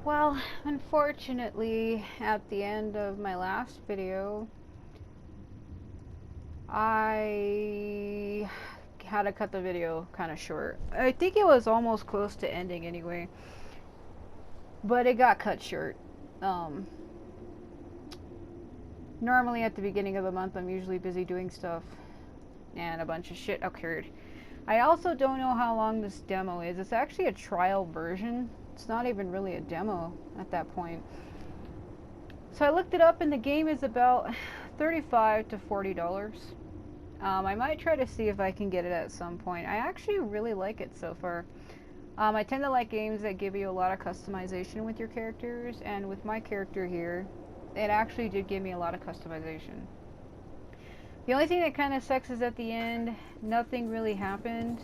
Well, unfortunately, at the end of my last video, I had to cut the video kind of short. I think it was almost close to ending anyway, but it got cut short. Um, Normally at the beginning of the month, I'm usually busy doing stuff, and a bunch of shit occurred. I also don't know how long this demo is. It's actually a trial version. It's not even really a demo at that point. So I looked it up, and the game is about $35 to $40. I might try to see if I can get it at some point. I actually really like it so far. I tend to like games that give you a lot of customization with your characters, and with my character here, it actually did give me a lot of customization. The only thing that kind of sucks is at the end, nothing really happened.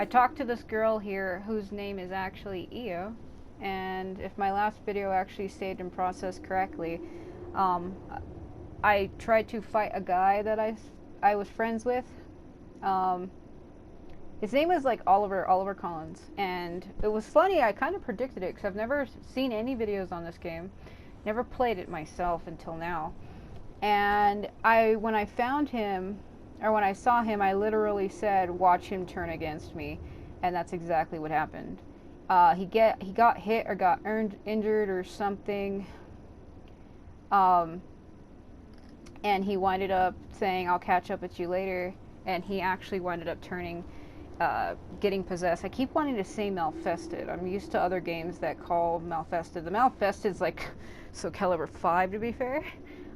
I talked to this girl here whose name is actually Io, and if my last video actually stayed in process correctly, um, I tried to fight a guy that I was friends with. Um, his name was like Oliver Collins, and it was funny. I kind of predicted it because I've never seen any videos on this game, never played it myself until now. And when I found him, or when I saw him, I literally said, "Watch him turn against me," and that's exactly what happened. He got hit or got injured or something. Um, and he winded up saying, "I'll catch up with you later," and he actually winded up turning, getting possessed. I keep wanting to say Malfested. I'm used to other games that call Malfested. The Malfested's like Soul Calibur 5, to be fair.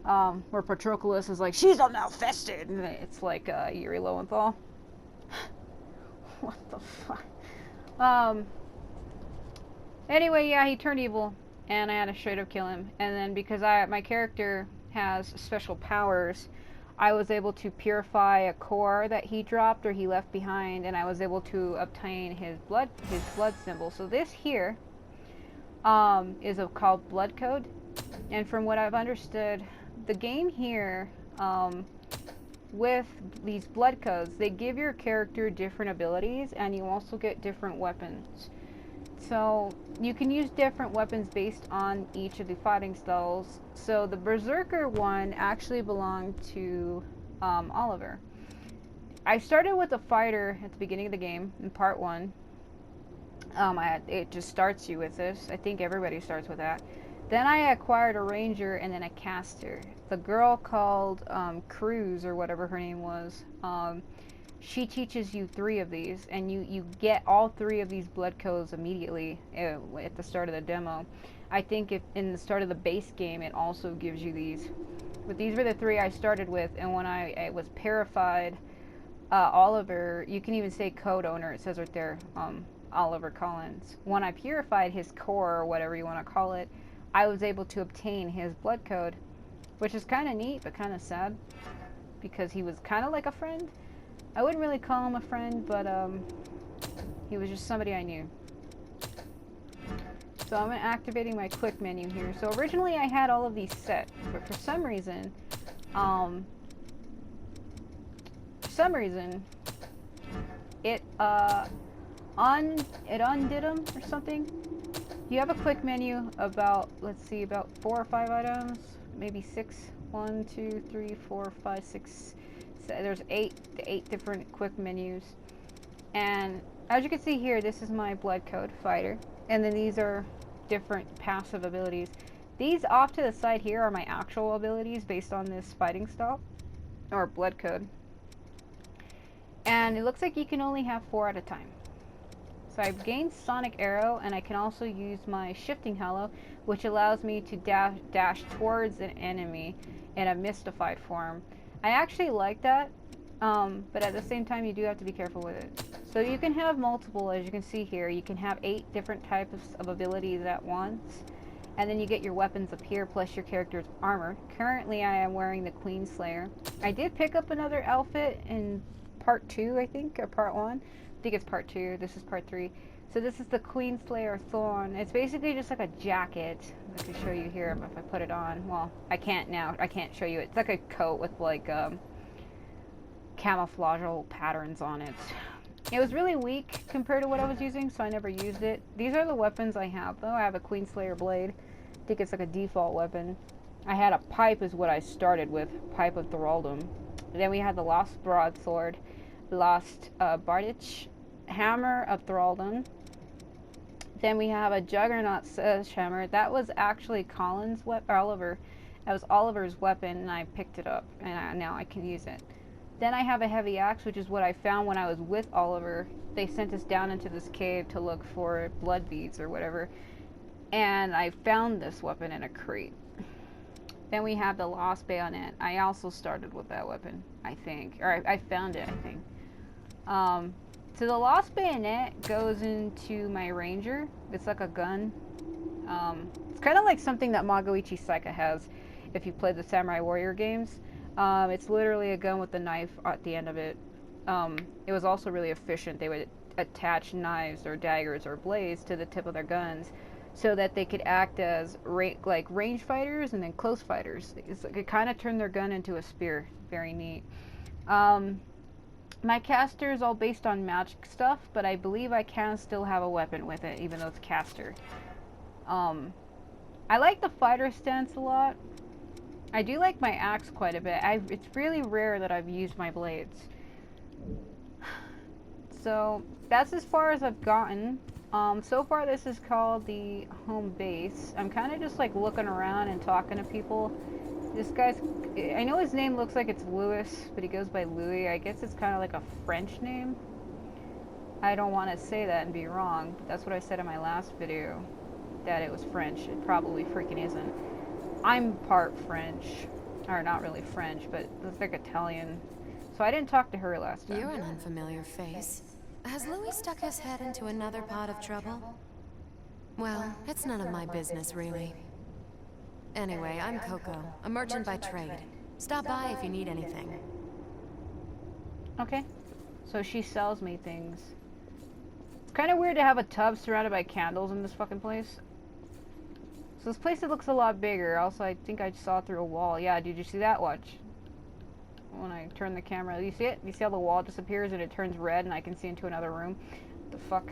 Where Patroclus is like, "She's a Malfested," and it's like Yuri Lowenthal. What the fuck? Anyway, yeah, he turned evil, and I had to straight up kill him. And then because my character has special powers, I was able to purify a core that he dropped or he left behind, and I was able to obtain his blood symbol. So this here is called Blood Code, and from what I've understood, the game here, with these blood codes, they give your character different abilities, and you also get different weapons. So you can use different weapons based on each of the fighting styles. So the Berserker one actually belonged to Oliver. I started with a fighter at the beginning of the game in part 1. It just starts you with this. I think everybody starts with that. Then I acquired a ranger and then a caster. The girl called Cruz, or whatever her name was, she teaches you 3 of these, and you get all 3 of these blood codes immediately at the start of the demo. I think if in the start of the base game, it also gives you these. But these were the 3 I started with, and when I was purified, Oliver, you can even say code owner, it says right there, Oliver Collins. When I purified his core, or whatever you want to call it, I was able to obtain his blood code, which is kind of neat, but kind of sad, because he was kind of like a friend. I wouldn't really call him a friend, but he was just somebody I knew. So I'm activating my quick menu here. So originally I had all of these set, but for some reason, it undid them or something. You have a quick menu about, let's see, about 4 or 5 items, maybe 6. 1, 2, 3, 4, 5, 6. So there's 8 different quick menus, and as you can see here, this is my blood code fighter, and then these are different passive abilities. These off to the side here are my actual abilities based on this fighting style or blood code, and it looks like you can only have 4 at a time. So I've gained Sonic Arrow, and I can also use my Shifting Hollow, which allows me to dash towards an enemy in a mystified form. I actually like that, but at the same time, you do have to be careful with it. So you can have multiple, as you can see here. You can have 8 different types of abilities at once, and then you get your weapons up here, plus your character's armor. Currently, I am wearing the Queen Slayer. I did pick up another outfit in part 2, I think, or part 1. I think it's part 2. This is part 3. So this is the Queen Slayer Thorn. It's basically just like a jacket. I can show you here if I put it on. Well, I can't now. I can't show you. It's like a coat with like camouflageable patterns on it. It was really weak compared to what I was using, so I never used it. These are the weapons I have, though. I have a Queenslayer blade. I think it's like a default weapon. I had a pipe is what I started with, Pipe of Thraldom. Then we had the Lost Broadsword, Lost Bardich, Hammer of Thraldom. Then we have a Juggernaut Sledgehammer. That was actually Colin's weapon, Oliver. That was Oliver's weapon, and I picked it up, and now I can use it. Then I have a heavy axe, which is what I found when I was with Oliver. They sent us down into this cave to look for blood beads or whatever, and I found this weapon in a crate. Then we have the Lost Bayonet. I also started with that weapon, I think. Or I found it, I think. So the Lost Bayonet goes into my Ranger. It's like a gun. It's kind of like something that Magoichi Saika has if you play the Samurai Warrior games. It's literally a gun with a knife at the end of it. It was also really efficient. They would attach knives or daggers or blades to the tip of their guns so that they could act as like range fighters and then close fighters. It kind of turned their gun into a spear. Very neat. My caster is all based on magic stuff, but I believe I can still have a weapon with it, even though it's caster. I like the fighter stance a lot. I do like my axe quite a bit. It's really rare that I've used my blades. So, that's as far as I've gotten. So far this is called the home base. I'm kind of just like looking around and talking to people. This guy's, I know his name looks like it's Louis, but he goes by Louis. I guess it's kind of like a French name. I don't want to say that and be wrong, but that's what I said in my last video, that it was French. It probably freaking isn't. I'm part French, or not really French, but it's like Italian. So I didn't talk to her last time. You're an unfamiliar face. Has Louis stuck his head into another pot of trouble? Well, it's none of my business, really. Anyway, I'm Coco, a merchant by trade. Stop by if you need anything. Okay. So she sells me things. It's kind of weird to have a tub surrounded by candles in this fucking place. So this place, it looks a lot bigger. Also, I think I saw through a wall. Yeah, did you see that? Watch. When I turn the camera, you see it? You see how the wall disappears and it turns red and I can see into another room? What the fuck?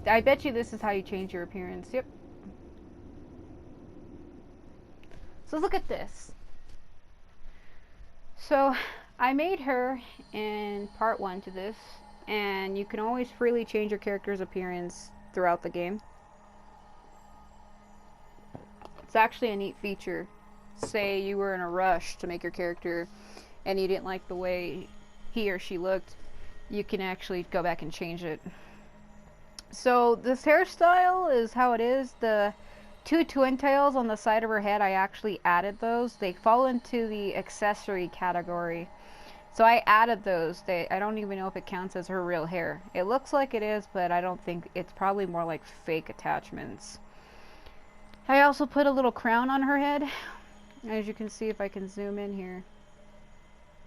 I bet you this is how you change your appearance. Yep. So look at this. So I made her in part 1 to this, and you can always freely change your character's appearance throughout the game. It's actually a neat feature. Say you were in a rush to make your character and you didn't like the way he or she looked, you can actually go back and change it. So this hairstyle is how it is. The 2 twin tails on the side of her head, I actually added those. They fall into the accessory category. So I added those. I don't even know if it counts as her real hair. It looks like it is, but I don't think it's probably more like fake attachments. I also put a little crown on her head. As you can see, if I can zoom in here.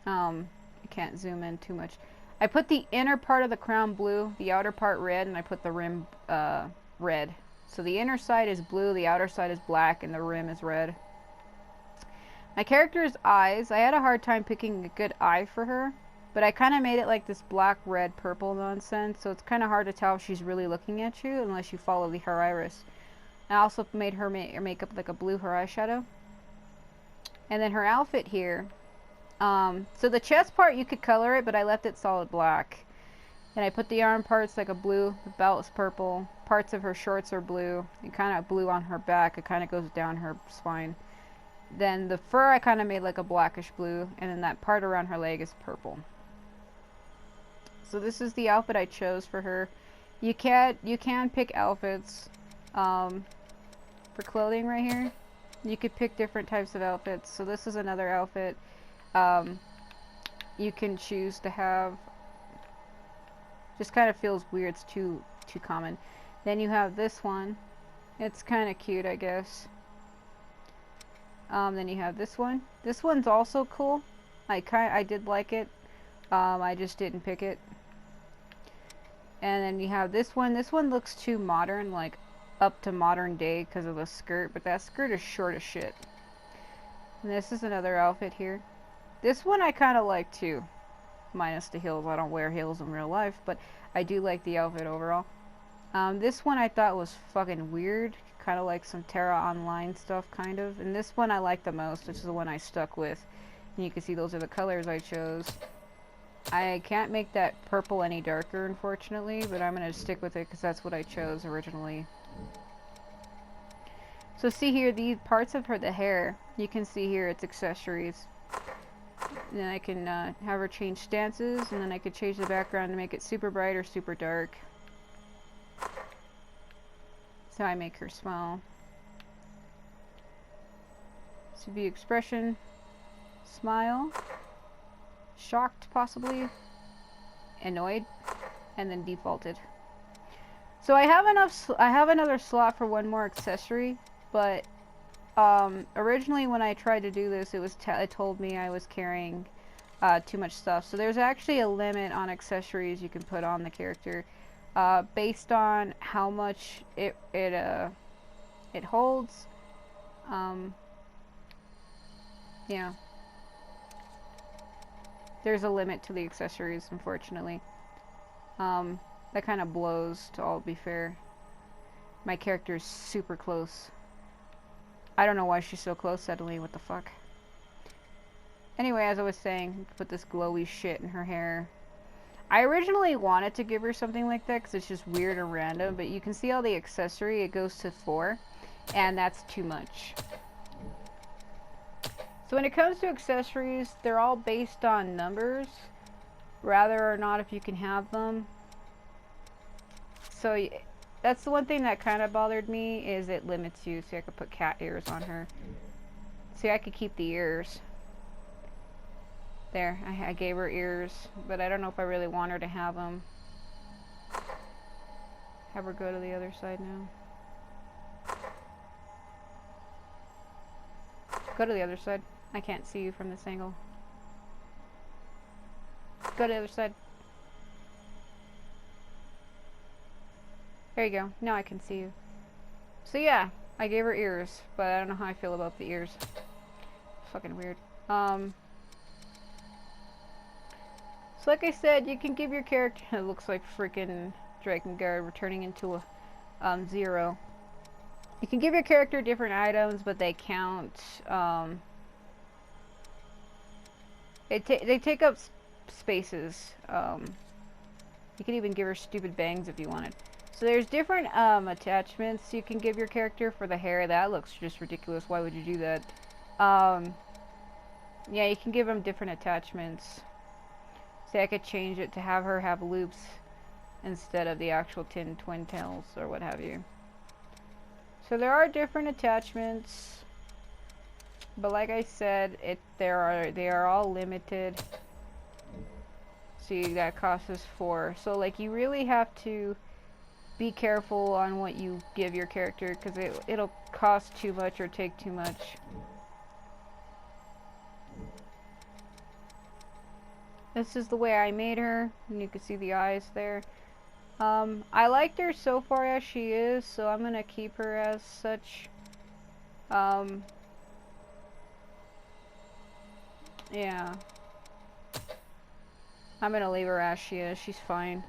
I can't zoom in too much. I put the inner part of the crown blue, the outer part red, and I put the rim red. So the inner side is blue, the outer side is black, and the rim is red. My character's eyes, I had a hard time picking a good eye for her, but I kind of made it like this black, red, purple nonsense, so it's kind of hard to tell if she's really looking at you unless you follow her iris. I also made her makeup like a blue her eyeshadow. And then her outfit here. So the chest part, you could color it, but I left it solid black. And I put the arm parts like a blue, the belt's purple, parts of her shorts are blue, and kind of blue on her back, it kind of goes down her spine. Then the fur I kind of made like a blackish blue, and then that part around her leg is purple. So this is the outfit I chose for her. You can pick outfits for clothing right here. You could pick different types of outfits. So this is another outfit. You can choose to have. Just kind of feels weird. It's too common. Then you have this one. It's kind of cute, I guess. Then you have this one. This one's also cool. I did like it. I just didn't pick it. And then you have this one. This one looks too modern, like up to modern day because of the skirt, but that skirt is short as shit. And this is another outfit here. This one I kind of like too. minus the heels. I don't wear heels in real life, but I do like the outfit overall. This one I thought was fucking weird, kind of like some Terra Online stuff, kind of. And this one I like the most, which is the one I stuck with. And you can see those are the colors I chose. I can't make that purple any darker, unfortunately, but I'm going to stick with it because that's what I chose originally. So see here, these parts of the hair, you can see here it's accessories. And then I can have her change stances, and then I could change the background to make it super bright or super dark. So I make her smile. So be expression, smile, shocked possibly, annoyed, and then defaulted. So I have another slot for one more accessory, but originally when I tried to do this, it told me I was carrying too much stuff. So there's actually a limit on accessories you can put on the character, based on how much it holds. Yeah. There's a limit to the accessories, unfortunately. That kind of blows, to all be fair. My character is super close. I don't know why she's so close suddenly, what the fuck. Anyway, as I was saying, put this glowy shit in her hair. I originally wanted to give her something like that because it's just weird and random, but you can see all the accessory, it goes to 4, and that's too much. So when it comes to accessories, they're all based on numbers, rather or not if you can have them. So that's the one thing that kind of bothered me, is it limits you. See, I could put cat ears on her. See, I could keep the ears. There, I gave her ears, but I don't know if I really want her to have them. Have her go to the other side now. Go to the other side. I can't see you from this angle. Go to the other side. There you go. Now I can see you. So yeah, I gave her ears, but I don't know how I feel about the ears. Fucking weird. So like I said, you can give your character, it looks like freaking Drakengard returning into a 0. You can give your character different items, but they count, they take up spaces. You can even give her stupid bangs if you wanted. So there's different attachments you can give your character for the hair. That looks just ridiculous. Why would you do that? Yeah, you can give them different attachments. Say I could change it to have her have loops instead of the actual twin tails or what have you. So there are different attachments, but like I said, they are all limited. See, that costs us 4. So like you really have to be careful on what you give your character, because it'll cost too much or take too much. This is the way I made her, and you can see the eyes there. I liked her so far as she is, so I'm gonna keep her as such. Yeah. I'm gonna leave her as she is. She's fine.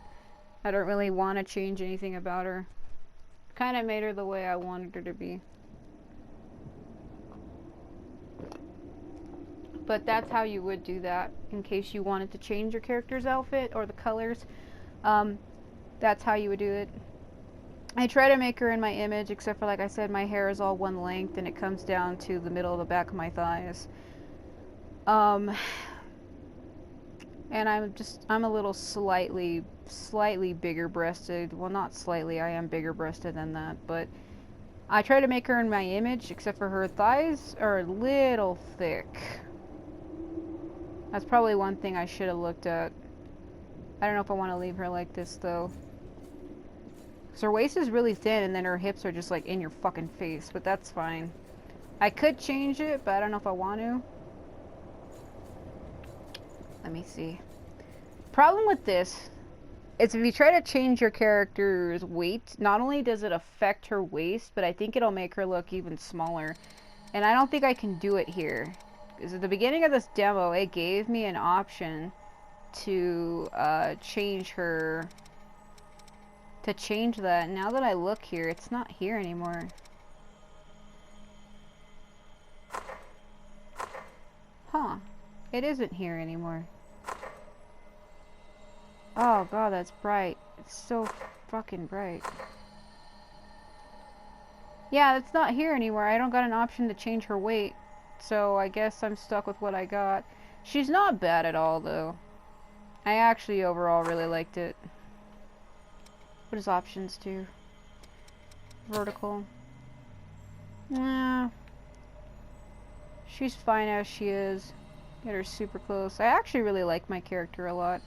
I don't really want to change anything about her. Kind of made her the way I wanted her to be. But that's how you would do that, in case you wanted to change your character's outfit or the colors. That's how you would do it. I try to make her in my image, except for, like I said, my hair is all one length and it comes down to the middle of the back of my thighs. And I'm a little slightly bigger breasted. Well, not slightly, I am bigger breasted than that, but I try to make her in my image, except for her thighs are a little thick. That's probably one thing I should have looked at. I don't know if I want to leave her like this, though. So her waist is really thin, and then her hips are just like in your fucking face, but that's fine. I could change it, but I don't know if I want to. Let me see. Problem with this is if you try to change your character's weight, not only does it affect her waist, but I think it'll make her look even smaller. And I don't think I can do it here. Because at the beginning of this demo, it gave me an option to change her, to change that. Now that I look here, it's not here anymore. Huh. It isn't here anymore. Oh god, that's bright. It's so fucking bright. Yeah, it's not here anymore. I don't got an option to change her weight. So I guess I'm stuck with what I got. She's not bad at all, though. I actually overall really liked it. What does options do? Vertical. Nah. She's fine as she is. Get her super close. I actually really like my character a lot.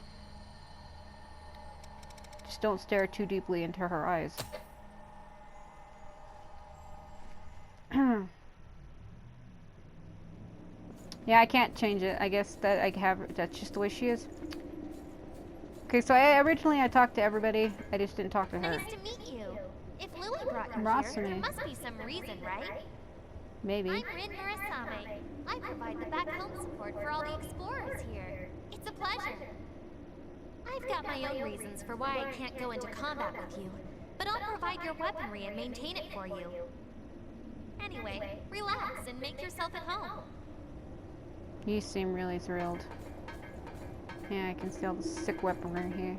Just don't stare too deeply into her eyes. Yeah, I can't change it. I guess that I have, that's just the way she is. Okay, so originally I talked to everybody. I just didn't talk to her. Nice to meet you. If Louis brought you Rosame. here, there must be some reason, right? Maybe. I'm Rin Murasame. I provide the back home support for all the explorers here. It's a pleasure. I've got my own reasons for why I can't go into combat with you, but I'll provide your weaponry and maintain it for you. Anyway, relax and make yourself at home. You seem really thrilled. Yeah, I can see all the sick weaponry here.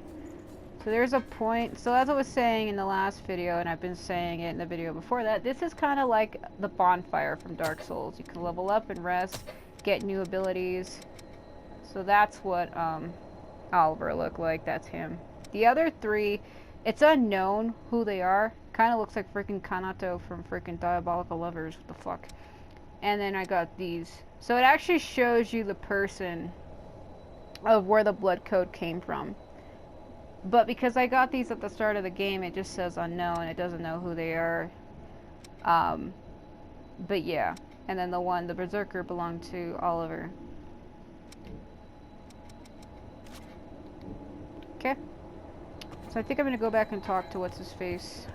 So there's a point, so as I was saying in the last video, and I've been saying it in the video before that, this is kind of like the bonfire from Dark Souls. You can level up and rest, get new abilities. So that's what Oliver looked like, that's him. The other three, it's unknown who they are. Kind of looks like freaking Kanato from freaking Diabolical Lovers, what the fuck. And then I got these. So it actually shows you the person of where the blood code came from. But because I got these at the start of the game, it just says unknown. It doesn't know who they are. But yeah. And then the Berserker belonged to Oliver. Okay. So I think I'm going to go back and talk to what's-his-face.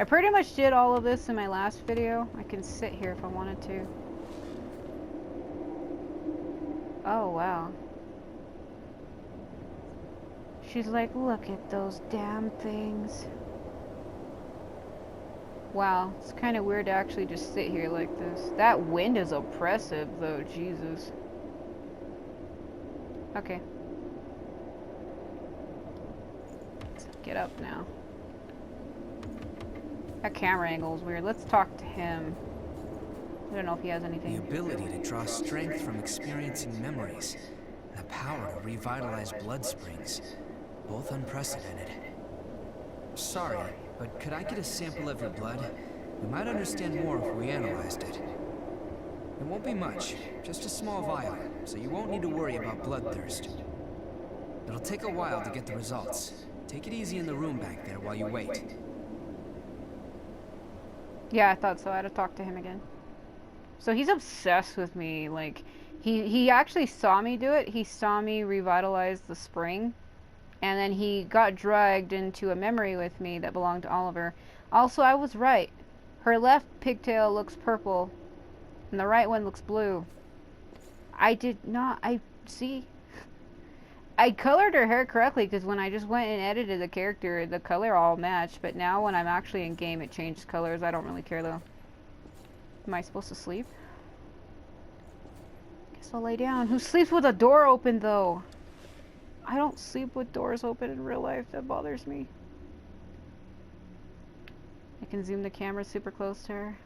I pretty much did all of this in my last video. I can sit here if I wanted to. Oh, wow. She's like, look at those damn things. Wow, it's kind of weird to actually just sit here like this. That wind is oppressive, though, Jesus. Okay. Let's get up now. That camera angle is weird. Let's talk to him. I don't know if he has anything. The ability to draw strength from experiencing memories, and the power to revitalize blood springs. Both unprecedented. Sorry, but could I get a sample of your blood? We might understand more if we analyzed it. It won't be much, just a small vial, so you won't need to worry about bloodthirst. It'll take a while to get the results. Take it easy in the room back there while you wait. Yeah, I thought so. I had to talk to him again. So he's obsessed with me. Like, he actually saw me do it. He saw me revitalize the spring. And then he got dragged into a memory with me that belonged to Oliver. Also, I was right. Her left pigtail looks purple, and the right one looks blue. I did not... see? I colored her hair correctly, because when I just went and edited the character, the color all matched. But now when I'm actually in game, it changes colors. I don't really care, though. Am I supposed to sleep? Guess I'll lay down. Who sleeps with a door open, though? I don't sleep with doors open in real life. That bothers me. I can zoom the camera super close to her.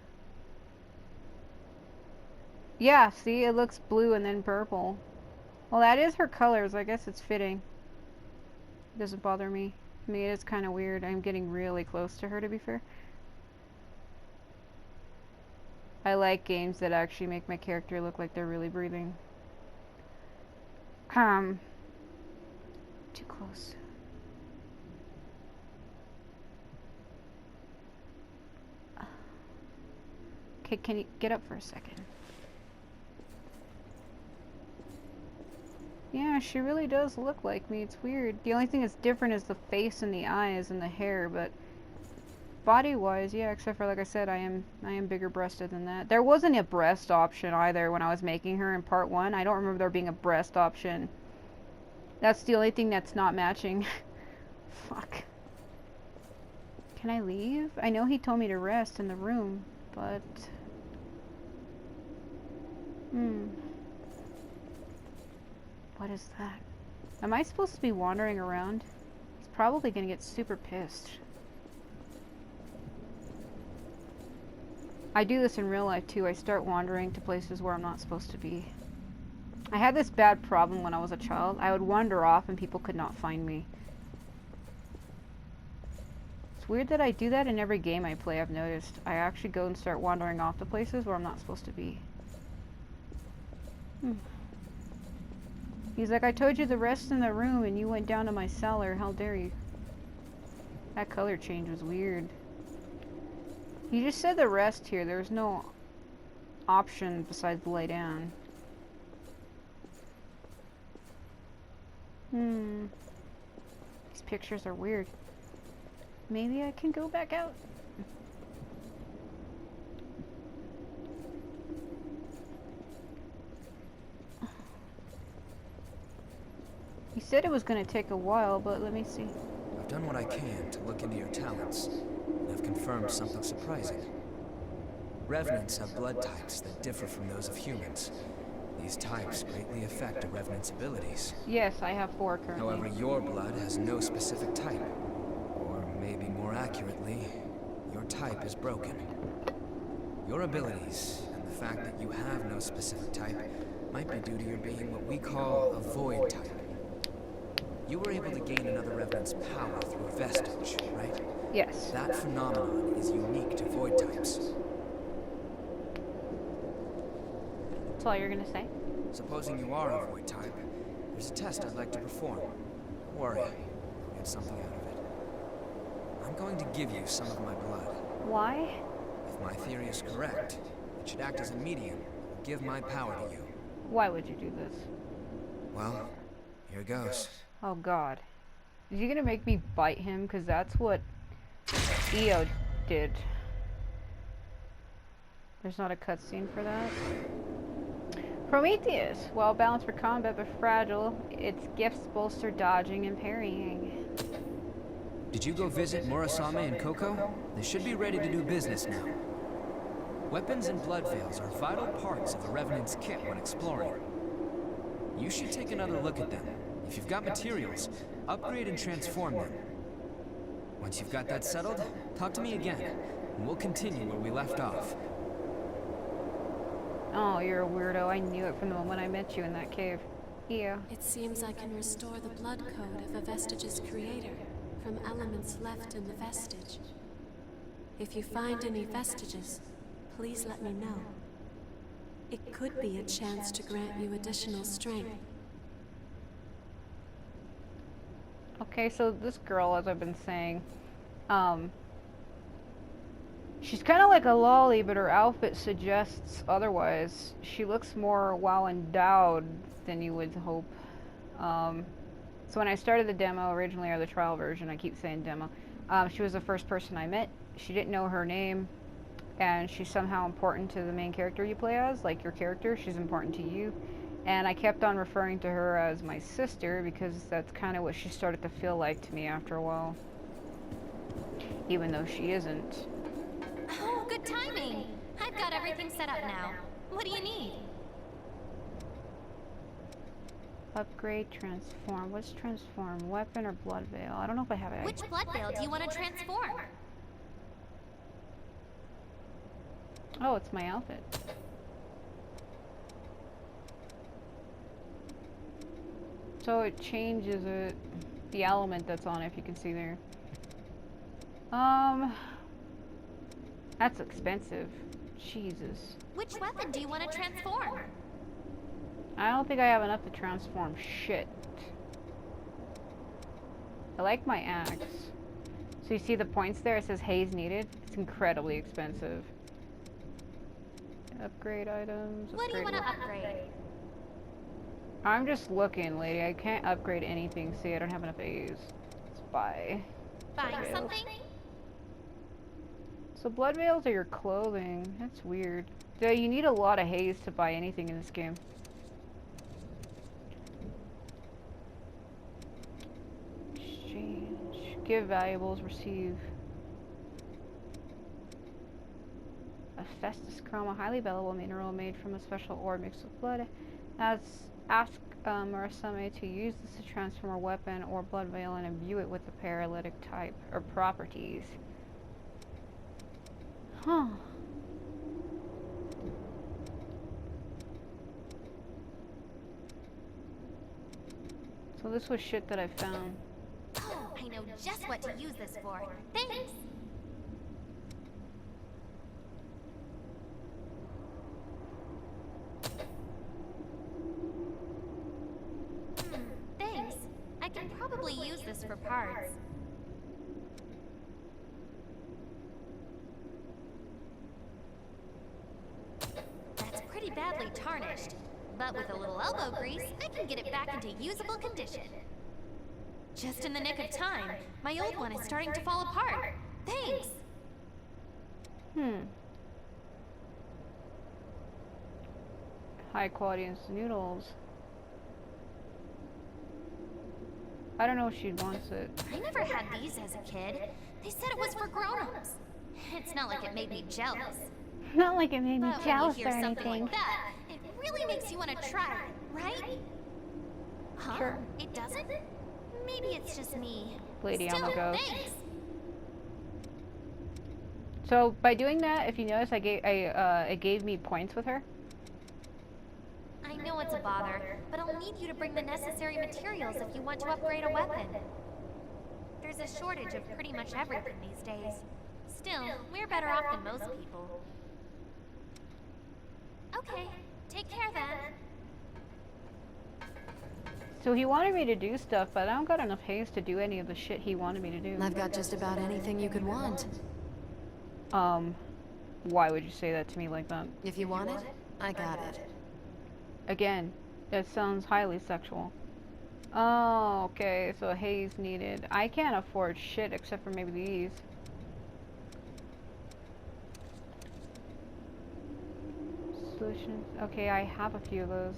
Yeah, see? It looks blue and then purple. Well, that is her colors. I guess it's fitting. It doesn't bother me. I mean, it's kind of weird. I'm getting really close to her, to be fair. I like games that actually make my character look like they're really breathing. Too close. Okay, can you get up for a second? Yeah, she really does look like me. It's weird. The only thing that's different is the face and the eyes and the hair, but body-wise, yeah, except for, like I said, I am bigger breasted than that. There wasn't a breast option either when I was making her in part 1. I don't remember there being a breast option That's the only thing that's not matching. Fuck. Can I leave? I know he told me to rest in the room, but... What is that? Am I supposed to be wandering around? He's probably gonna get super pissed. I do this in real life too. I start wandering to places where I'm not supposed to be. I had this bad problem when I was a child. I would wander off and people could not find me. It's weird that I do that in every game I play, I've noticed. I actually go and start wandering off to places where I'm not supposed to be. He's like, I told you the rest in the room and you went down to my cellar. How dare you? That color change was weird. You just said the rest here. There's no option besides lay down. These pictures are weird. Maybe I can go back out. He said it was going to take a while, but let me see. I've done what I can to look into your talents, and I've confirmed something surprising. Revenants have blood types that differ from those of humans. These types greatly affect a Revenant's abilities. Yes, I have 4 currently. However, your blood has no specific type. Or maybe more accurately, your type is broken. Your abilities, and the fact that you have no specific type, might be due to your being what we call a void type. You were able to gain another Revenant's power through a vestige, right? Yes. That phenomenon is unique to void types. That's all you're gonna say? Supposing you are a void type, there's a test I'd like to perform. Don't worry, you'll get something out of it. I'm going to give you some of my blood. Why? If my theory is correct, it should act as a medium, give my power to you. Why would you do this? Well, here goes. Oh god. Is he gonna make me bite him? Because that's what EO did. There's not a cutscene for that. Prometheus. Well balanced for combat but fragile. Its gifts bolster dodging and parrying. Did you go visit Murasame and Coco? They should be ready to do business now. Weapons and blood veils are vital parts of the Revenant's kit when exploring. You should take another look at them. If you've got materials, upgrade and transform them. Once you've got that settled, talk to me again, and we'll continue where we left off. Oh, you're a weirdo. I knew it from the moment I met you in that cave. Yeah. It seems I can restore the blood code of a vestige's creator from elements left in the vestige. If you find any vestiges, please let me know. It could be a chance to grant you additional strength. Okay, so this girl, as I've been saying, she's kind of like a lolly, but her outfit suggests otherwise. She looks more well endowed than you would hope. So when I started the demo originally, or the trial version, I keep saying demo, she was the first person I met. She didn't know her name, and she's somehow important to the main character you play as, like your character. She's important to you. And I kept on referring to her as my sister because that's kind of what she started to feel like to me after a while. Even though she isn't. Oh, good timing. I've got everything set up now. What do you need? Upgrade, transform. What's transform? Weapon or blood veil? I don't know if I have it. Which blood veil do you want to transform? Oh, it's my outfit. So it changes it, the element that's on it, if you can see there. That's expensive. Jesus. Which weapon do you want to transform? I don't think I have enough to transform shit. I like my axe. So you see the points there? It says haze needed. It's incredibly expensive. Upgrade items. What do you want to upgrade? I'm just looking, lady. I can't upgrade anything. See, I don't have enough A's. Let's buy. Buying something? So blood veils are your clothing. That's weird. So you need a lot of haze to buy anything in this game. Give valuables, receive a Festus Chroma, highly valuable mineral made from a special ore mixed with blood. Ask Murasame to use this to transform a weapon or blood veil and imbue it with the paralytic type or properties. Huh. So this was shit that I found. Oh, I know just what to use this for. Thanks. Thanks. I can probably use this for parts. That's pretty badly tarnished. But with a little elbow grease, I can get it back into usable condition. Just in the nick of time. My old one is starting to fall apart. Thanks! High quality instant noodles. I don't know if she wants it. I never had these as a kid. They said it was for grown-ups. It's not like it made me jealous. Not like it made me But when you jealous hear or something anything. like that, it really makes you want to try it, right? Huh? Sure. It doesn't? Maybe it's just me. Lady on Still, the go. thanks. So by doing that, if you notice, it gave me points with her. I know it's a bother, but I'll need you to bring the necessary materials if you want to upgrade a weapon. There's a shortage of pretty much everything these days. Still, we're better off than most people. Okay, take care then. So he wanted me to do stuff, but I don't got enough haste to do any of the shit he wanted me to do. I've got just about anything you could want. Why would you say that to me like that? If you want it, I got it. Again, that sounds highly sexual. Oh, okay, so haze needed. I can't afford shit except for maybe these. Solutions. Okay, I have a few of those.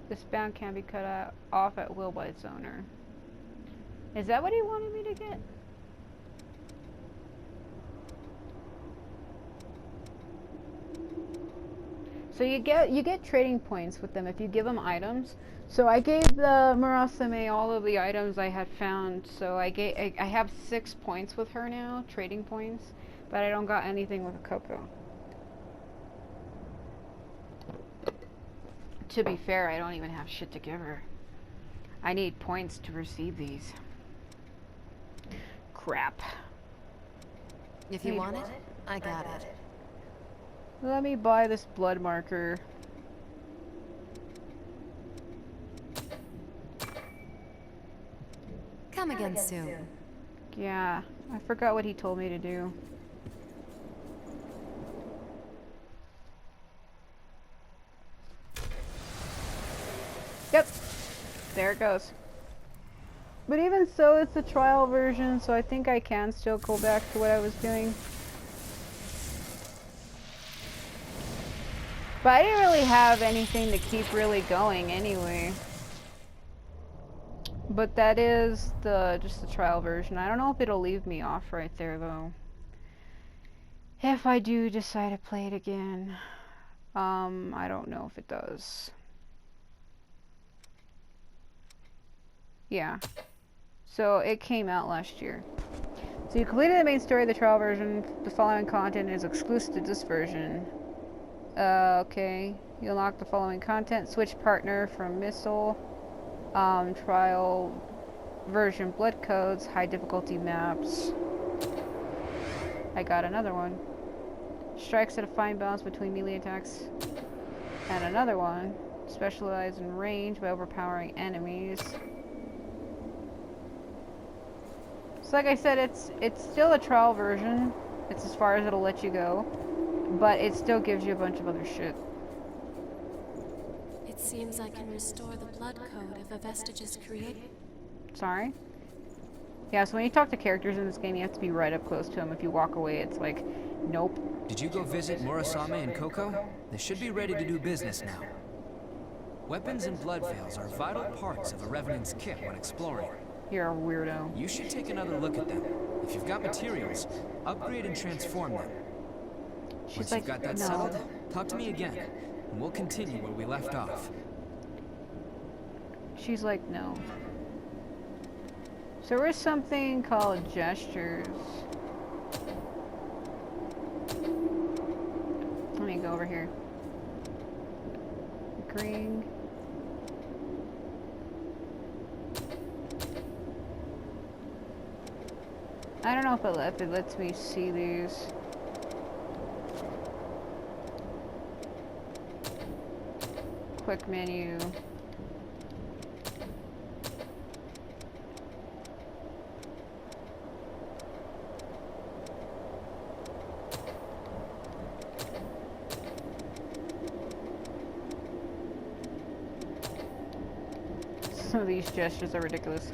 This band can be cut off at will by its owner. Is that what he wanted me to get? So you get trading points with them if you give them items. So I gave the Murasame all of the items I had found. So I have 6 points with her now, trading points, but I don't got anything with Coco. To be fair, I don't even have shit to give her. I need points to receive these. Crap. If you want it, I got it. Let me buy this blood marker. Come again soon. Yeah, I forgot what he told me to do. Yep, there it goes. But even so, it's a trial version, so I think I can still go back to what I was doing. But I didn't really have anything to keep really going anyway. But that is just the trial version. I don't know if it'll leave me off right there though. If I do decide to play it again. I don't know if it does. Yeah. So it came out last year. So you completed the main story of the trial version. The following content is exclusive to this version. Okay. You unlock the following content. Switch partner from Missile. Trial version blood codes. High difficulty maps. I got another one. Strikes at a fine balance between melee attacks. And another one. Specialize in range by overpowering enemies. So like I said, it's still a trial version. It's as far as it'll let you go. But it still gives you a bunch of other shit. It seems I can restore the blood code if a vestige is created. Sorry? Yeah, so when you talk to characters in this game, you have to be right up close to them. If you walk away, it's like, nope. Did you go visit Murasame and Coco? They should be ready to do business now. Weapons and blood veils are vital parts of a Revenant's kit when exploring. You're a weirdo. You should take another look at them. If you've got materials, upgrade and transform them. She's Once like, you've got that no. settled, talk to me again, and we'll continue where we left off. She's like, no. So there's something called gestures. Let me go over here. Green. I don't know if it lets me see these. Quick menu. Some of these gestures are ridiculous.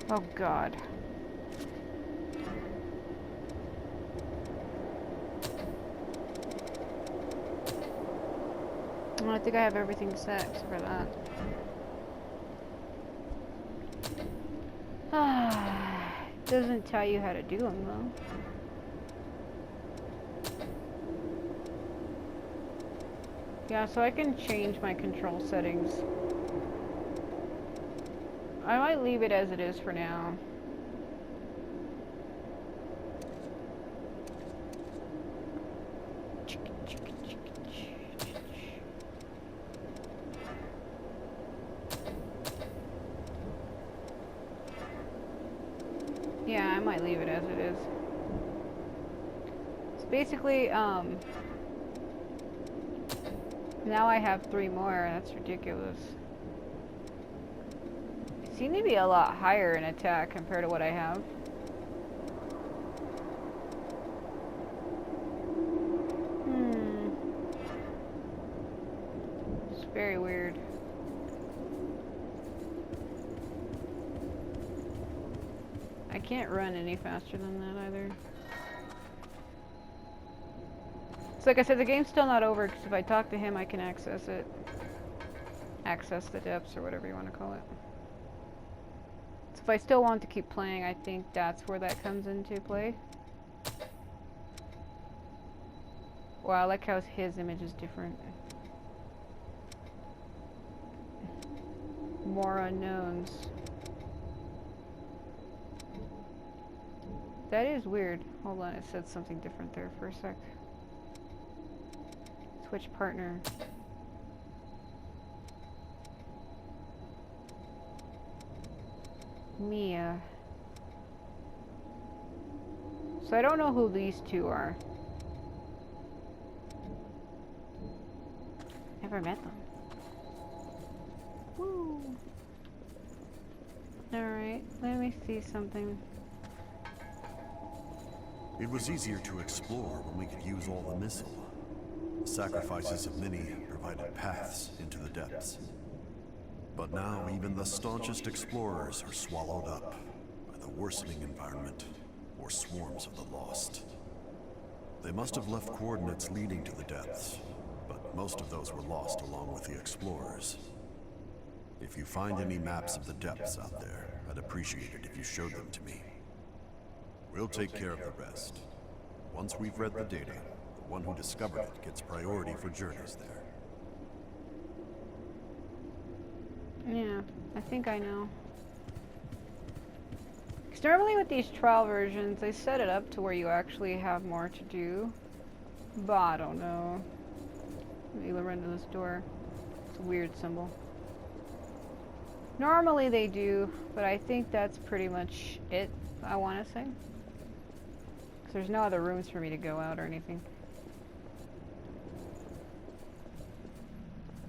Oh God. Well, I think I have everything set except for that. Doesn't tell you how to do them though. Yeah, so I can change my control settings. I might leave it as it is for now. Yeah, I might leave it as it is. It's basically, now I have 3 more. That's ridiculous. They seem to be a lot higher in attack compared to what I have. It's very weird. I can't run any faster than that either. So like I said, the game's still not over because if I talk to him I can access it. Access the depths or whatever you want to call it. So if I still want to keep playing, I think that's where that comes into play. Wow, I like how his image is different. More unknowns. That is weird. Hold on, it said something different there for a sec. Switch partner. Mia. So I don't know who these two are. Never met them. Woo. Alright, let me see something. It was easier to explore when we could use all the missile. The sacrifices of many provided paths into the depths. But now even the staunchest explorers are swallowed up by the worsening environment or swarms of the lost. They must have left coordinates leading to the depths, but most of those were lost along with the explorers. If you find any maps of the depths out there, I'd appreciate it if you showed them to me. We'll take care of the rest. Once we've read the data, the one who discovered it gets priority for journeys there. Yeah, I think I know. Because normally with these trial versions, they set it up to where you actually have more to do. But I don't know. Let me run to this door. It's a weird symbol. Normally they do, but I think that's pretty much it, I want to say. Because there's no other rooms for me to go out or anything.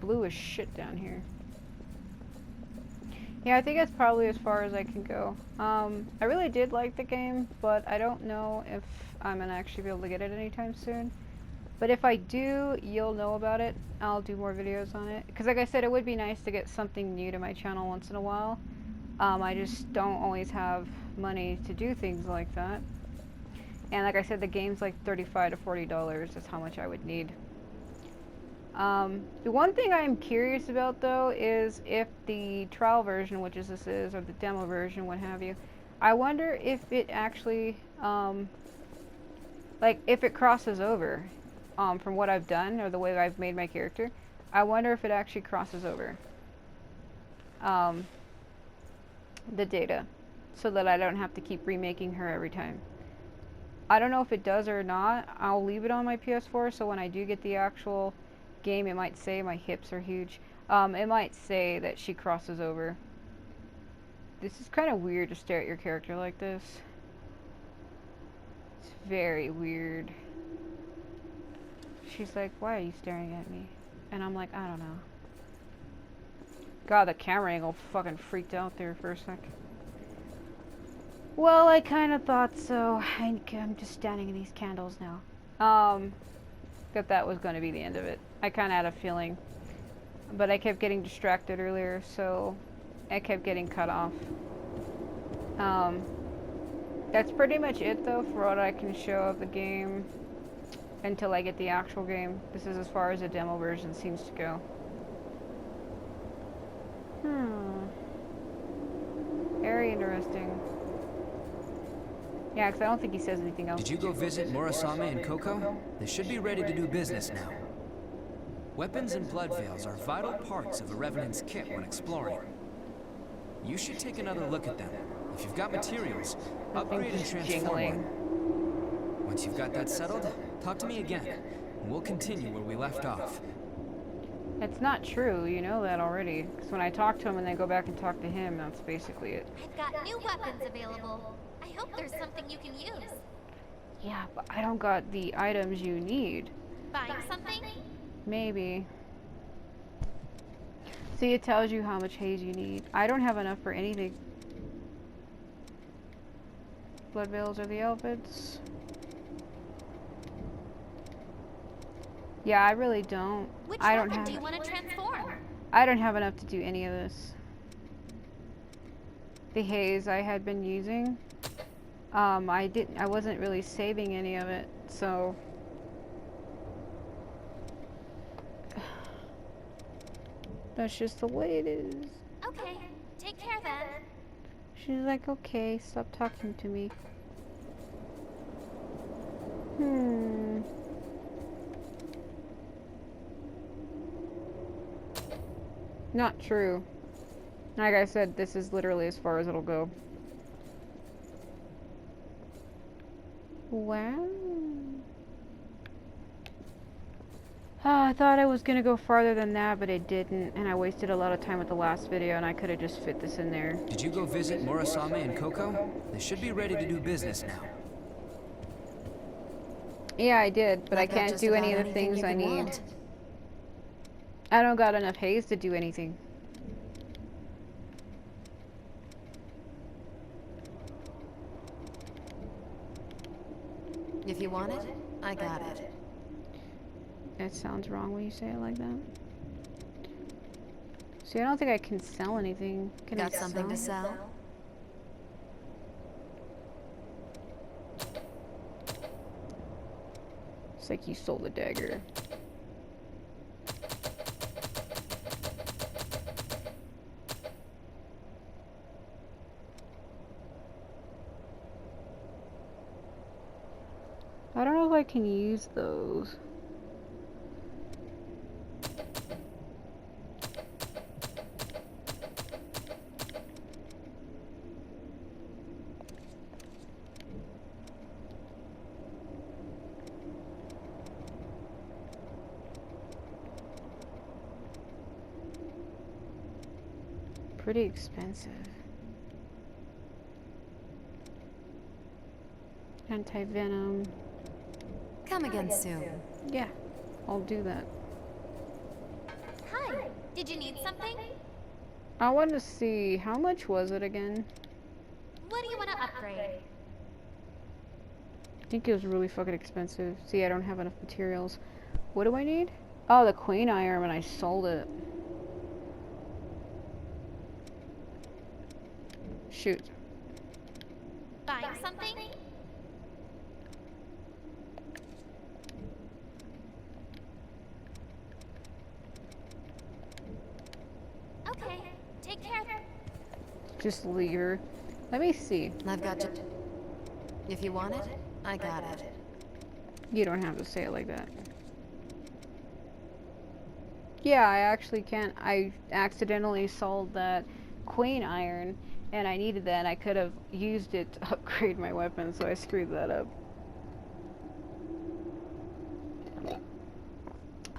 Blue as shit down here. Yeah, I think that's probably as far as I can go. I really did like the game, but I don't know if I'm gonna actually be able to get it anytime soon. But if I do, you'll know about it. I'll do more videos on it. Because like I said, it would be nice to get something new to my channel once in a while. I just don't always have money to do things like that. And like I said, the game's like $35 to $40. That's how much I would need. The one thing I'm curious about though is if the trial version, which is this is, or the demo version, what have you, I wonder if it actually, like if it crosses over, from what I've done or the way I've made my character. I wonder if it actually crosses over, the data, so that I don't have to keep remaking her every time. I don't know if it does or not. I'll leave it on my PS4, so when I do get the actual game, it might say my hips are huge. It might say that she crosses over. This is kind of weird to stare at your character like this. It's very weird. She's like, why are you staring at me? And I'm like, I don't know. God, the camera angle fucking freaked out there for a sec. Well, I kind of thought so. I'm just standing in these candles now. That was going to be the end of it. I kind of had a feeling. But I kept getting distracted earlier, so I kept getting cut off. That's pretty much it, though, for what I can show of the game until I get the actual game. This is as far as the demo version seems to go. Very interesting. Yeah, because I don't think he says anything else. Did you go visit Murasame and Coco? They should be ready to do business now. Weapons and blood veils are vital parts of a Revenant's kit when exploring. You should take another look at them. If you've got materials, upgrade and transform one. Once you've got that settled, talk to me again, and we'll continue where we left off. It's not true, you know that already. Because when I talk to him and then go back and talk to him, that's basically it. I've got new weapons available. I hope there's something you can use. Yeah, but I don't got the items you need. Buying something? Maybe. See, it tells you how much haze you need. I don't have enough for anything. Blood veils are the outfits. Yeah, I really don't. Which I don't weapon have. do you want to transform? I don't have enough to do any of this. The haze I had been using, I wasn't really saving any of it, so that's just the way it is. Okay, take care then. She's like, okay, stop talking to me. Not true. Like I said, this is literally as far as it'll go. Wow. I thought I was gonna go farther than that, but it didn't, and I wasted a lot of time with the last video, and I could have just fit this in there. Did you go visit Murasame and Coco? They should be ready to do business now. Yeah, I did, but I I've got can't just do any about of the anything things you I could need. want. I don't got enough haze to do anything. If you want it, I got it. That sounds wrong when you say it like that. See, I don't think I can sell anything. Can I Got something to sell? sell? It's like you sold a dagger. I don't know if I can use those. Pretty expensive. Anti-venom. Come again soon. Yeah, I'll do that. Hi, did you need something? I want to see, how much was it again? What do you want to upgrade? I think it was really fucking expensive. See, I don't have enough materials. What do I need? Oh, the Queen Iron, and I sold it. Shoot. Buying something? Okay, take care. Just leave her. Let me see. I've got to... If you want it, I got it. You don't have to say it like that. Yeah, I actually can't. I accidentally sold that Queen Iron, and I needed that, and I could have used it to upgrade my weapon, so I screwed that up.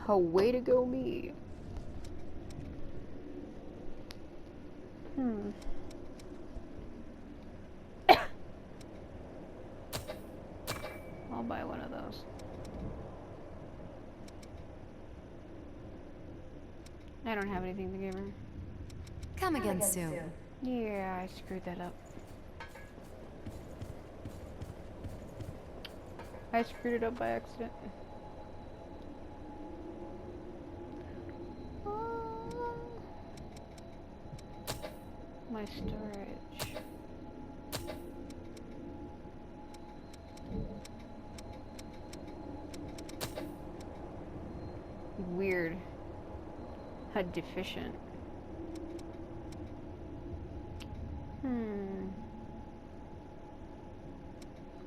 Oh, way to go me. I'll buy one of those. I don't have anything to give her. Come again soon. Yeah, I screwed that up. I screwed it up by accident. My storage. Weird. How deficient.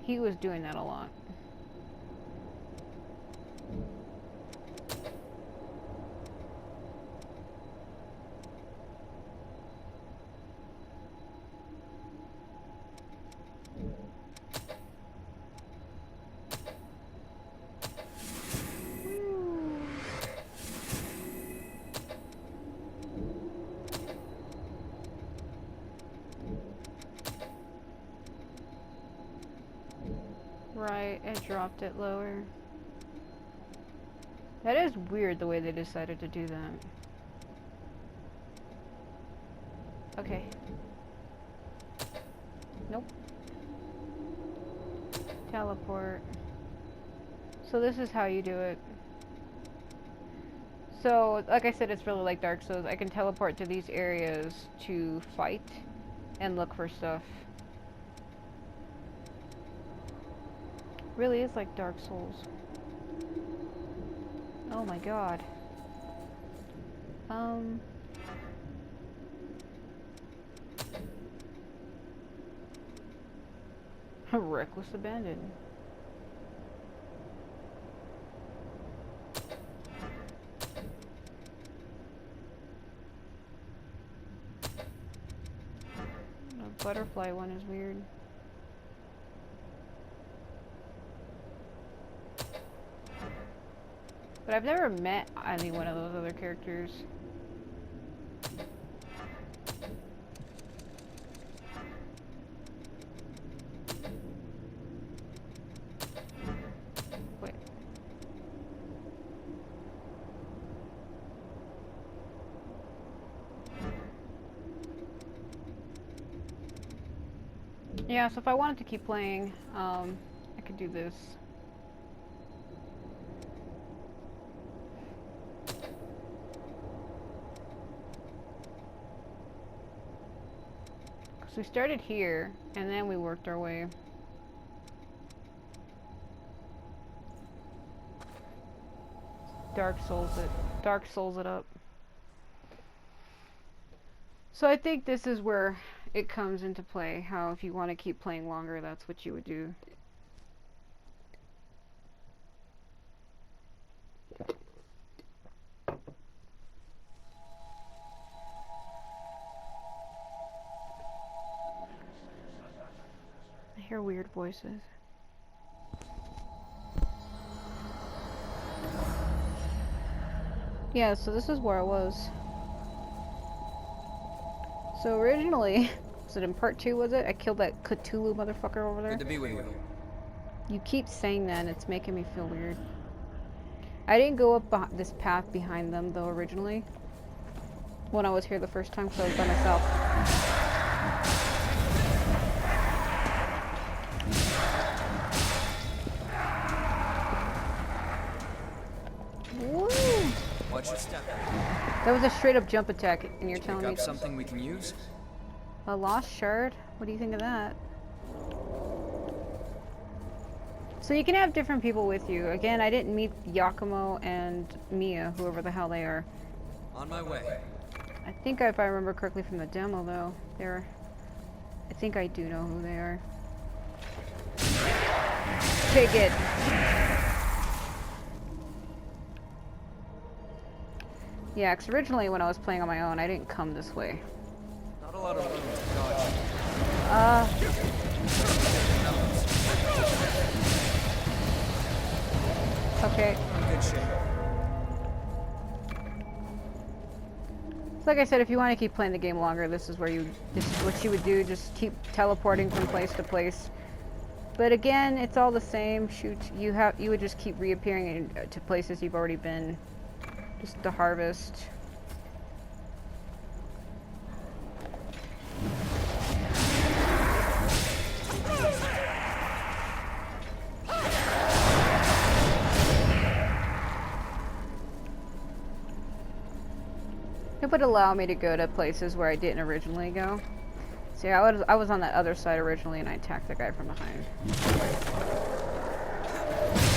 He was doing that a lot. Right, it dropped it lower. That is weird the way they decided to do that. Okay. Nope. Teleport. So this is how you do it. So, like I said, it's really like Dark Souls. I can teleport to these areas to fight and look for stuff. Really is like Dark Souls. Oh my god. Reckless abandon. The butterfly one is weird. But I've never met any one of those other characters. Wait. Yeah, so if I wanted to keep playing, I could do this. We started here, and then we worked our way. Dark Souls it up. So I think this is where it comes into play, how if you want to keep playing longer, that's what you would do. I hear weird voices. Yeah, so this is where I was. So originally, was it in part 2, was it? I killed that Cthulhu motherfucker over there. Good to be with you. You keep saying that and it's making me feel weird. I didn't go up this path behind them though originally. When I was here the first time, because I was by myself. Watch your step. That was a straight up jump attack, and you're telling Pick me up something we can use? a lost shard? What do you think of that? So you can have different people with you. Again, I didn't meet Yakumo and Mia, whoever the hell they are. On my way. I think if I remember correctly from the demo, though, they're... I think I do know who they are. Take it! Yeah, because originally when I was playing on my own, I didn't come this way. Not a lot of room to dodge. Okay. Good shape. Like I said, if you want to keep playing the game longer, this is what you would do. Just keep teleporting from place to place. But again, it's all the same. Shoot, you would just keep reappearing to places you've already been, just to harvest. It would allow me to go to places where I didn't originally go. See, I was on that other side originally, and I attacked the guy from behind.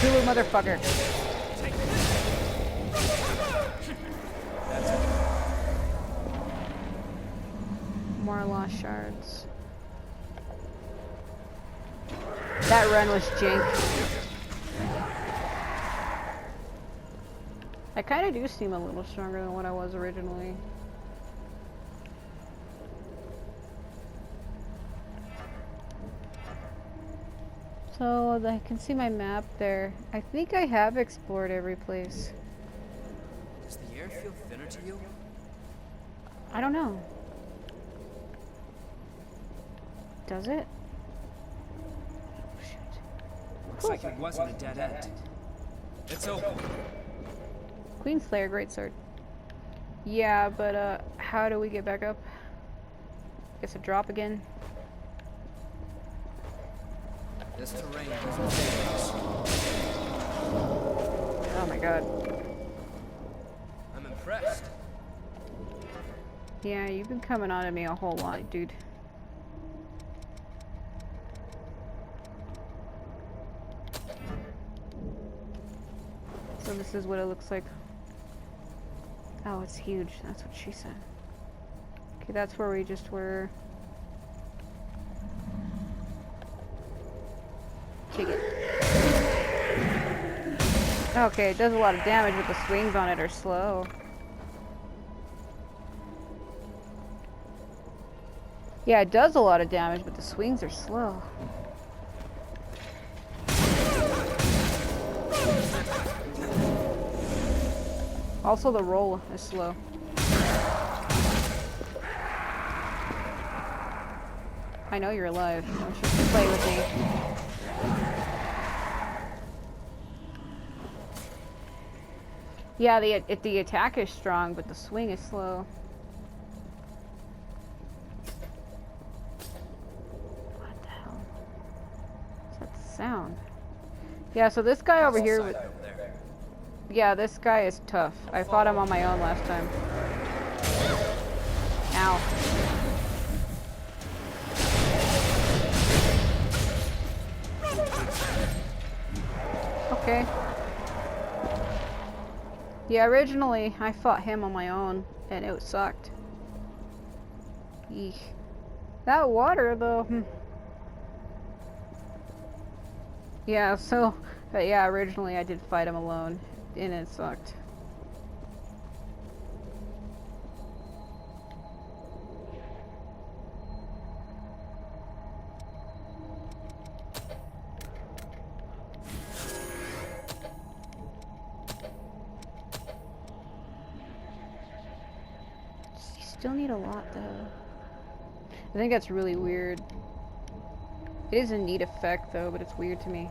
Hulu motherfucker. More lost shards. That run was jank. I kind of do seem a little stronger than what I was originally. So I can see my map there. I think I have explored every place. Does the air feel thinner to you? I don't know. Does it? Oh, shoot. Looks like it wasn't a dead end. It's open. Queenslayer, great sword. Yeah, but how do we get back up? Guess a drop again. This terrain doesn't favor us. Oh my god. I'm impressed. Yeah, you've been coming on to me a whole lot, dude. So this is what it looks like. Oh, it's huge. That's what she said. Okay, that's where we just were. Take it. Okay, it does a lot of damage, but the swings on it are slow. Yeah, it does a lot of damage, but the swings are slow. Also, the roll is slow. I know you're alive. Don't you play with me. Yeah, the attack is strong, but the swing is slow. What the hell? What's that sound? Yeah, so this guy over here with... Yeah, this guy is tough. I fought him on my own last time. Ow. Okay. Yeah, originally I fought him on my own, and it sucked. Eek. That water, though. Yeah, so... But yeah, originally I did fight him alone, and it sucked. You still need a lot, though. I think that's really weird. It is a neat effect, though, but it's weird to me.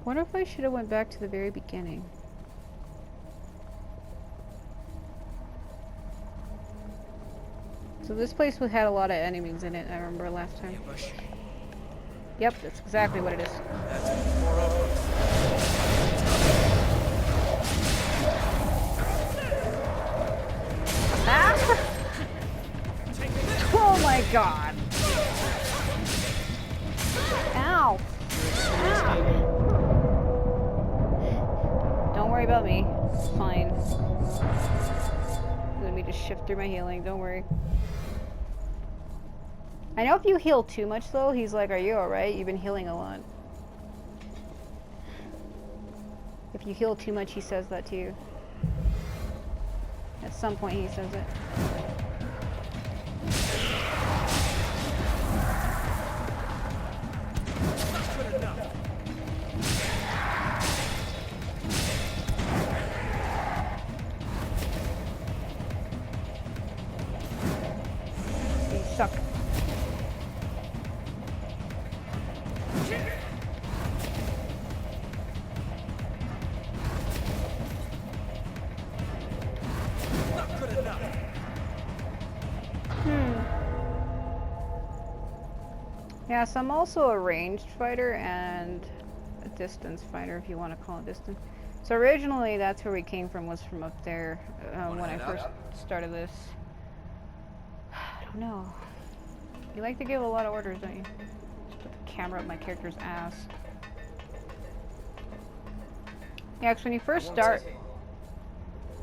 Wonder if I should have went back to the very beginning. So this place had a lot of enemies in it, I remember last time. Ambush. Yep, that's exactly what it is. Ah! Oh my god. Ow. Ah. Don't worry about me. It's fine. Let me just shift through my healing. Don't worry. I know if you heal too much though, he's like, are you alright? You've been healing a lot. If you heal too much, he says that to you. At some point he says it. You suck. Yeah, so I'm also a ranged fighter and a distance fighter, if you want to call it distance. So originally, that's where we came from, was from up there when I first started this. I don't know. You like to give a lot of orders, don't you? Just put the camera up my character's ass. Yeah, because when you first start,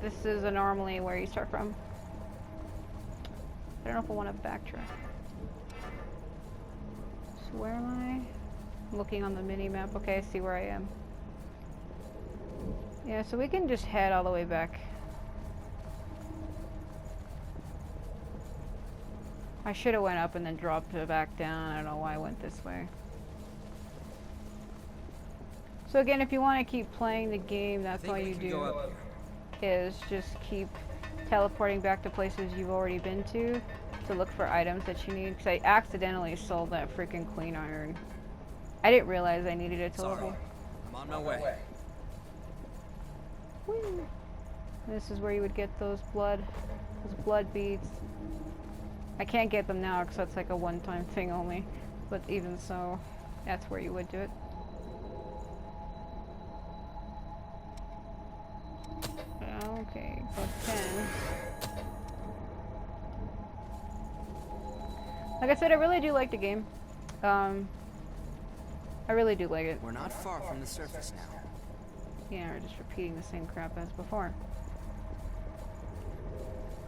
this is normally where you start from. I don't know if I want to backtrack. So where am I? I'm looking on the mini-map. Okay, I see where I am. Yeah, so we can just head all the way back. I should have went up and then dropped it back down. I don't know why I went this way. So again, if you want to keep playing the game, that's all you do. Is just keep teleporting back to places you've already been to look for items that you need. Because I accidentally sold that freaking Queen Iron. I didn't realize I needed it to level. I'm on my way. Whee. This is where you would get those blood beads. I can't get them now because that's like a one-time thing only. But even so, that's where you would do it. Okay, plus 10. Like I said, I really do like the game. I really do like it. We're not far from the surface now. Yeah, we're just repeating the same crap as before.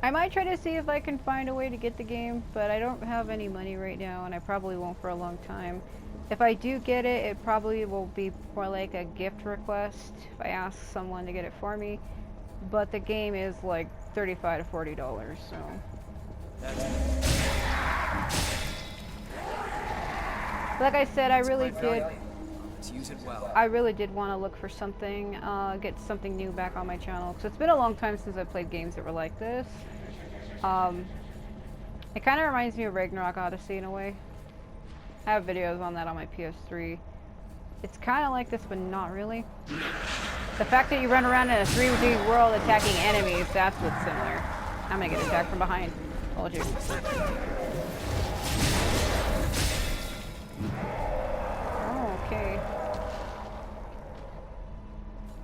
I might try to see if I can find a way to get the game, but I don't have any money right now, and I probably won't for a long time. If I do get it, it probably will be more like a gift request if I ask someone to get it for me. But the game is like $35 to $40, so. Like I said, I really did. Let's use it well. I really did want to look for something, get something new back on my channel. So it's been a long time since I played games that were like this. It kind of reminds me of Ragnarok Odyssey in a way. I have videos on that on my PS3. It's kind of like this, but not really. The fact that you run around in a 3D world attacking enemies, that's what's similar. I'm gonna get attacked from behind. Told you. Oh, okay.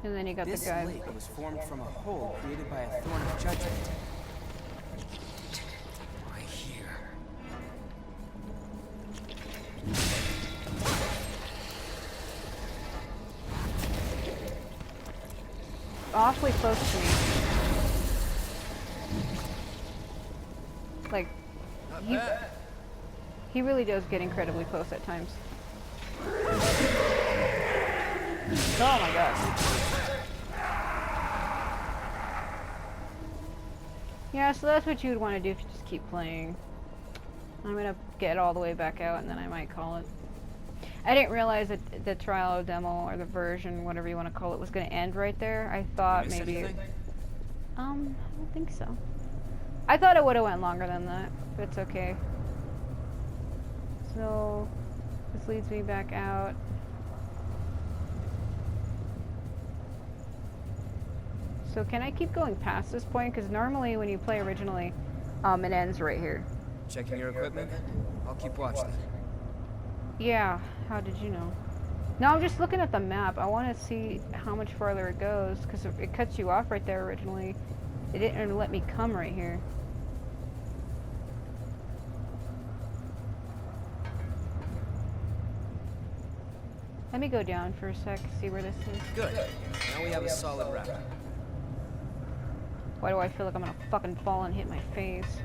And then you got This the guy. lake was formed from a hole created by a thorn of judgment. Right here. Awfully close to me. Like, he really does get incredibly close at times. Oh my god. Yeah, so that's what you would want to do if you just keep playing. I'm gonna get all the way back out and then I might call it. I didn't realize that the trial demo or the version, whatever you want to call it, was going to end right there. I thought maybe... I don't think so. I thought it would have went longer than that, but it's okay. So, this leads me back out. So can I keep going past this point? Because normally when you play originally, it ends right here. Checking your equipment. I'll keep watching. Yeah, how did you know? No, I'm just looking at the map. I want to see how much farther it goes, because it cuts you off right there originally. It didn't let me come right here. Let me go down for a sec, see where this is. Good. Now we have a solid route. Why do I feel like I'm gonna fucking fall and hit my face?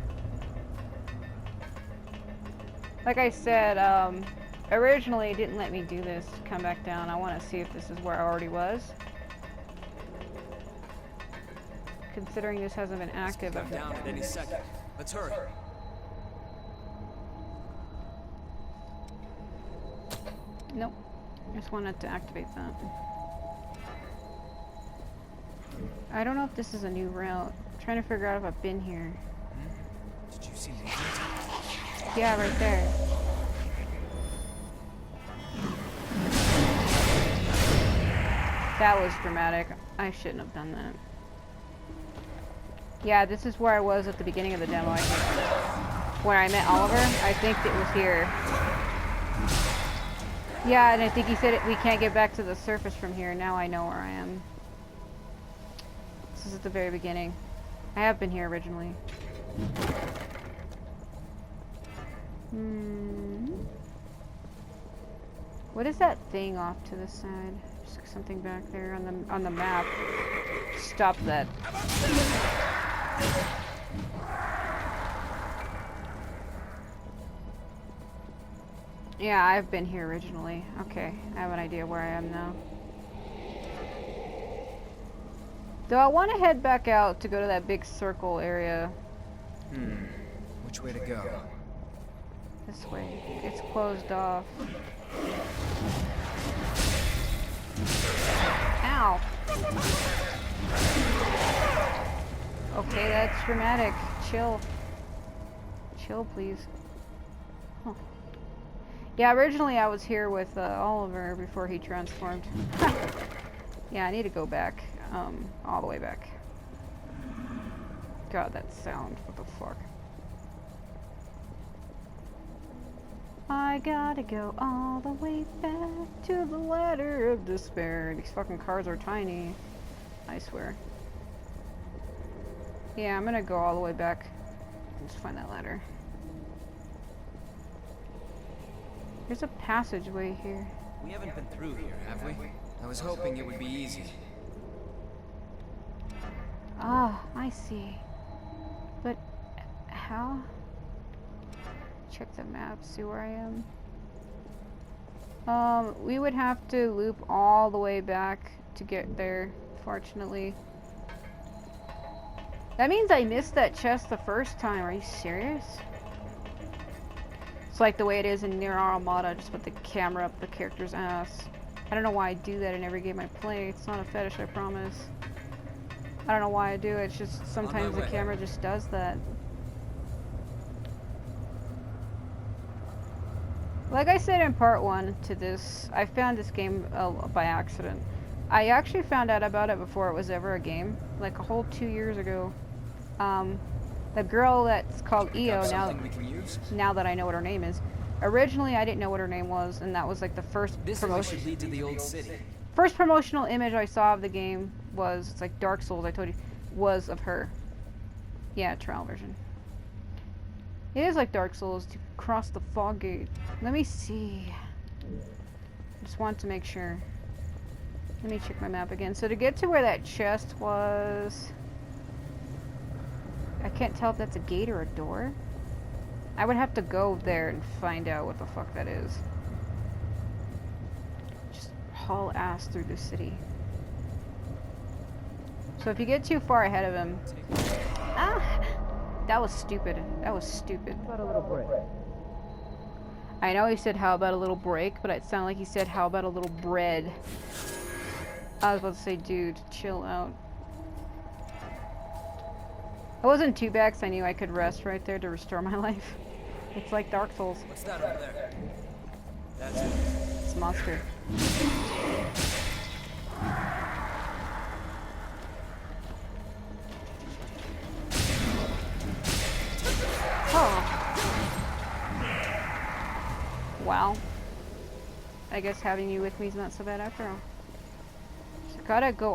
Like I said, originally it didn't let me do this, come back down. I want to see if this is where I already was. Considering this hasn't been active. Come down at any second. Let's hurry. Nope. Just wanted to activate that. I don't know if this is a new route. I'm trying to figure out if I've been here. Did you see movement? Yeah, right there. That was dramatic. I shouldn't have done that. Yeah, this is where I was at the beginning of the demo, I think. When I met Oliver, I think it was here. Yeah, and I think he said we can't get back to the surface from here. Now I know where I am. This is at the very beginning. I have been here originally. What is that thing off to the side? Just something back there on the map. Stop that. Yeah, I've been here originally. Okay, I have an idea where I am now. Though I want to head back out to go to that big circle area. Which way to go? This way. It's closed off. Ow! Okay, that's dramatic. Chill. Chill, please. Huh. Yeah, originally I was here with Oliver before he transformed. Yeah, I need to go back. All the way back. God, that sound. What the fuck? I gotta go all the way back to the ladder of despair. These fucking cars are tiny. I swear. Yeah, I'm gonna go all the way back. Let's find that ladder. There's a passageway here. We haven't been through here, have we? I was hoping it would be easy. Ah, I see. But how? Check the map, see where I am. We would have to loop all the way back to get there, fortunately. That means I missed that chest the first time. Are you serious? It's like the way it is in Nier Automata, just put the camera up the character's ass. I don't know why I do that in every game I play. It's not a fetish, I promise. I don't know why I do it. It's just sometimes the camera just does that. Like I said in part 1 to this, I found this game by accident. I actually found out about it before it was ever a game, like a whole 2 years ago. The girl that's called EO now that I know what her name is. Originally, I didn't know what her name was, and that was like the first promotion. Should lead to the old city. First promotional image I saw of the game was, it's like Dark Souls, I told you, was of her. Yeah, trial version. It is like Dark Souls to cross the fog gate. Let me see. Just want to make sure. Let me check my map again. So to get to where that chest was, I can't tell if that's a gate or a door. I would have to go there and find out what the fuck that is. Just haul ass through the city. So if you get too far ahead of him... Ah! That was stupid. That was stupid. How about a little break? I know he said how about a little break, but it sounded like he said how about a little bread. I was about to say, dude, chill out. It wasn't too bad because I knew I could rest right there to restore my life. It's like Dark Souls. What's that over there? That's it. It's a monster. Oh. Wow. guess having you with me is not so bad after all. So gotta go